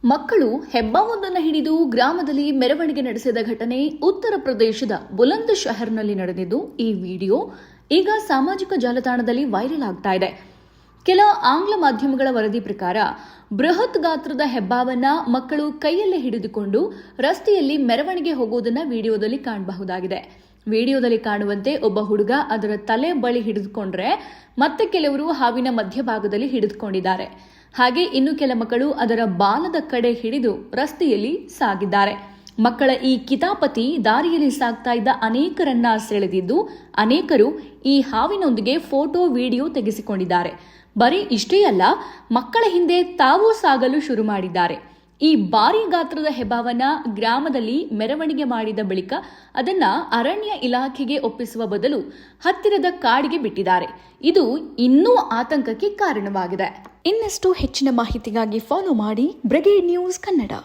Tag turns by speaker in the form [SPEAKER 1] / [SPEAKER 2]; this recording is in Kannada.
[SPEAKER 1] ಮಕ್ಕಳು ಹೆಬ್ಬಾವೊಂದನ್ನು ಹಿಡಿದು ಗ್ರಾಮದಲ್ಲಿ ಮೆರವಣಿಗೆ ನಡೆಸಿದ ಘಟನೆ ಉತ್ತರ ಪ್ರದೇಶದ ಬುಲಂದ್ ಶಹರ್ನಲ್ಲಿ ನಡೆದಿದ್ದು ಈ ವಿಡಿಯೋ ಈಗ ಸಾಮಾಜಿಕ ಜಾಲತಾಣದಲ್ಲಿ ವೈರಲ್ ಆಗ್ತಾ ಇದೆ. ಕೆಲ ಆಂಗ್ಲ ಮಾಧ್ಯಮಗಳ ವರದಿ ಪ್ರಕಾರ ಬೃಹತ್ ಗಾತ್ರದ ಹೆಬ್ಬಾವನ್ನ ಮಕ್ಕಳು ಕೈಯಲ್ಲೇ ಹಿಡಿದುಕೊಂಡು ರಸ್ತೆಯಲ್ಲಿ ಮೆರವಣಿಗೆ ಹೋಗುವುದನ್ನು ವಿಡಿಯೋದಲ್ಲಿ ಕಾಣಬಹುದಾಗಿದೆ. ವಿಡಿಯೋದಲ್ಲಿ ಕಾಣುವಂತೆ ಒಬ್ಬ ಹುಡುಗ ಅದರ ತಲೆ ಬಳಿ ಹಿಡಿದುಕೊಂಡ್ರೆ ಮತ್ತೆ ಕೆಲವರು ಹಾವಿನ ಮಧ್ಯಭಾಗದಲ್ಲಿ ಹಿಡಿದುಕೊಂಡಿದ್ದಾರೆ. ಹಾಗೆ ಇನ್ನು ಕೆಲ ಮಕ್ಕಳು ಅದರ ಬಾಲದ ಕಡೆ ಹಿಡಿದು ರಸ್ತೆಯಲ್ಲಿ ಸಾಗಿದ್ದಾರೆ. ಮಕ್ಕಳ ಈ ಕಿತಾಪತಿ ದಾರಿಯಲ್ಲಿ ಸಾಗ್ತಾ ಇದ್ದ ಅನೇಕರನ್ನ ಸೆಳೆದಿದ್ದು ಅನೇಕರು ಈ ಹಾವಿನೊಂದಿಗೆ ಫೋಟೋ ವಿಡಿಯೋ ತೆಗೆಸಿಕೊಂಡಿದ್ದಾರೆ. ಬರೀ ಇಷ್ಟೇ ಅಲ್ಲ, ಮಕ್ಕಳ ಹಿಂದೆ ತಾವೂ ಸಾಗಲು ಶುರು ಮಾಡಿದ್ದಾರೆ. ಈ ಭಾರಿ ಗಾತ್ರದ ಹೆಬ್ಬಾವನ್ನ ಗ್ರಾಮದಲ್ಲಿ ಮೆರವಣಿಗೆ ಮಾಡಿದ ಬಳಿಕ ಅದನ್ನ ಅರಣ್ಯ ಇಲಾಖೆಗೆ ಒಪ್ಪಿಸುವ ಬದಲು ಹತ್ತಿರದ ಕಾಡಿಗೆ ಬಿಟ್ಟಿದ್ದಾರೆ. ಇದು ಇನ್ನೂ ಆತಂಕಕ್ಕೆ ಕಾರಣವಾಗಿದೆ. ಇನ್ನಷ್ಟು ಹೆಚ್ಚಿನ ಮಾಹಿತಿಗಾಗಿ ಫಾಲೋ ಮಾಡಿ ಬ್ರಿಗೇಡ್ ನ್ಯೂಸ್ ಕನ್ನಡ.